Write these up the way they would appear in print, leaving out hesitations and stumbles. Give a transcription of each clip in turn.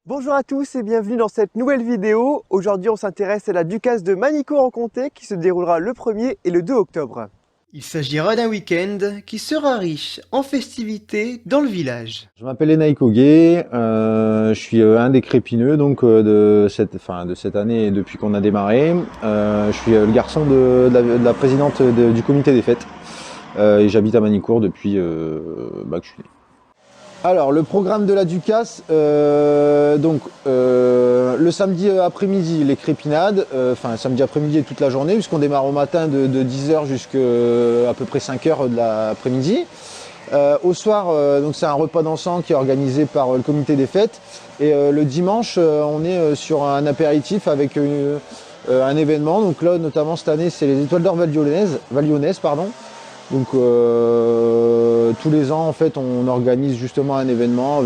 Bonjour à tous et bienvenue dans cette nouvelle vidéo. Aujourd'hui on s'intéresse à la Ducasse de Manicourt-en-Comté qui se déroulera le 1er et le 2 octobre. Il s'agira d'un week-end qui sera riche en festivités dans le village. Je m'appelle Enaïk Oguet, je suis un des crépineux donc, de cette année depuis qu'on a démarré. Je suis le garçon de la présidente du comité des fêtes et j'habite à Manicourt depuis que je suis né. Alors le programme de la Ducasse, le samedi après-midi les crépinades, samedi après-midi et toute la journée puisqu'on démarre au matin de 10h jusqu'à à peu près 5h de l'après-midi. Au soir, donc c'est un repas dansant qui est organisé par le comité des fêtes et le dimanche on est sur un apéritif avec un événement. Donc là notamment cette année c'est les Étoiles d'Or Val-Lyonnaise. Donc tous les ans en fait on organise justement un événement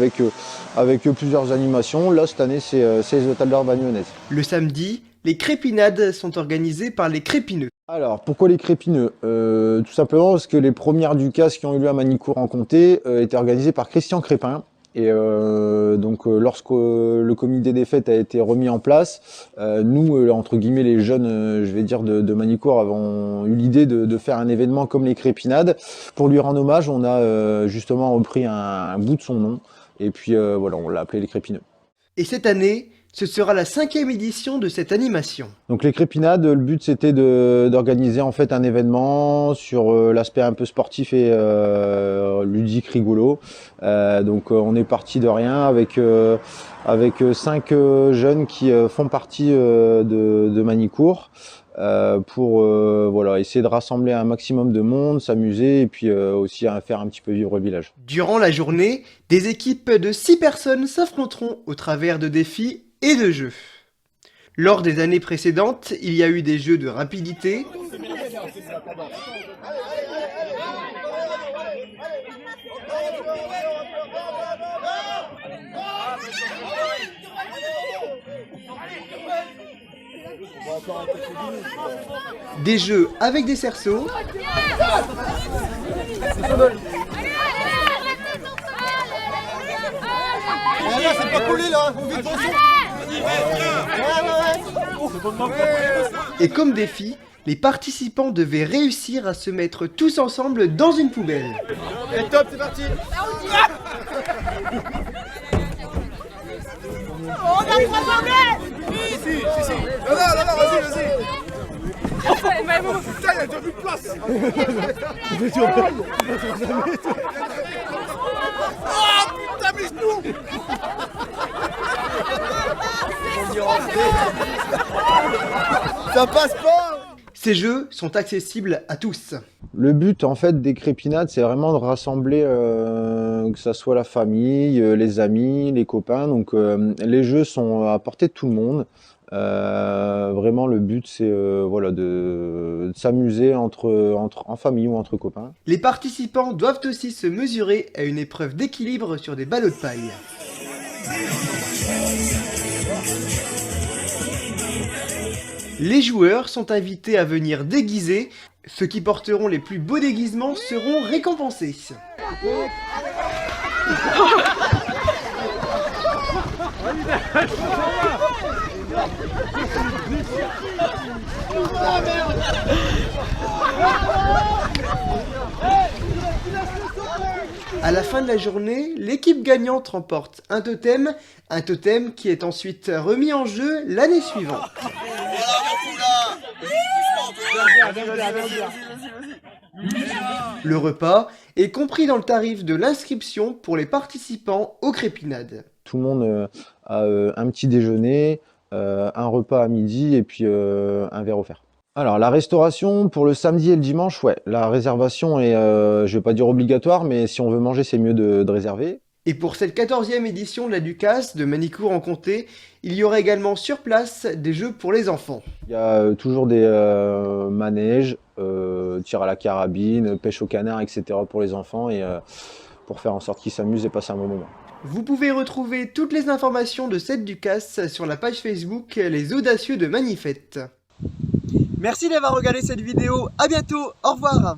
avec plusieurs animations. Là cette année c'est les Étoiles d'Or Val-Lyonnaise. Le samedi, les crépinades sont organisées par les crépineux. Alors, pourquoi les crépineux? Tout simplement parce que les premières Ducasses qui ont eu lieu à Manicourt-en-Comté étaient organisées par Christian Crépin. Et lorsque le comité des fêtes a été remis en place, nous, entre guillemets, les jeunes, je vais dire, de Manicourt, avons eu l'idée de faire un événement comme les crépinades. Pour lui rendre hommage, on a justement repris un bout de son nom. Et puis voilà, on l'a appelé les crépineux. Et cette année, ce sera la 5e édition de cette animation. Donc les crépinades, le but c'était d'organiser en fait un événement sur l'aspect un peu sportif et ludique, rigolo. On est parti de rien avec 5 jeunes qui font partie de Manicourt pour essayer de rassembler un maximum de monde, s'amuser et puis aussi faire un petit peu vivre le village. Durant la journée, des équipes de 6 personnes s'affronteront au travers de défis et de jeux. Lors des années précédentes, il y a eu des jeux de rapidité, des jeux avec des cerceaux, c'est pas collé là, et comme défi, les participants devaient réussir à se mettre tous ensemble dans une poubelle. Et top, c'est parti. On a 3 journées. Si. Non, vas-y. Putain, il y a déjà plus de place. Oh putain, bise-nous. Ça passe pas. Ces jeux sont accessibles à tous. Le but en fait des crépinades, c'est vraiment de rassembler que ça soit la famille, les amis, les copains. Donc les jeux sont à portée de tout le monde. Vraiment le but c'est de s'amuser en famille ou entre copains. Les participants doivent aussi se mesurer à une épreuve d'équilibre sur des ballots de paille. Les joueurs sont invités à venir déguiser. Ceux qui porteront les plus beaux déguisements seront récompensés. À la fin de la journée, l'équipe gagnante remporte un totem qui est ensuite remis en jeu l'année suivante. Le repas est compris dans le tarif de l'inscription pour les participants aux crépinades. Tout le monde a un petit déjeuner, un repas à midi et puis un verre offert. Alors la restauration pour le samedi et le dimanche, ouais, la réservation est, je vais pas dire obligatoire, mais si on veut manger, c'est mieux de réserver. Et pour cette 14e édition de la Ducasse de Manicourt-en-Comté, il y aura également sur place des jeux pour les enfants. Il y a toujours des manèges, tir à la carabine, pêche au canard, etc. pour les enfants et pour faire en sorte qu'ils s'amusent et passent un bon moment. Vous pouvez retrouver toutes les informations de cette Ducasse sur la page Facebook Les Audacieux de Manifête. Merci d'avoir regardé cette vidéo, à bientôt, au revoir.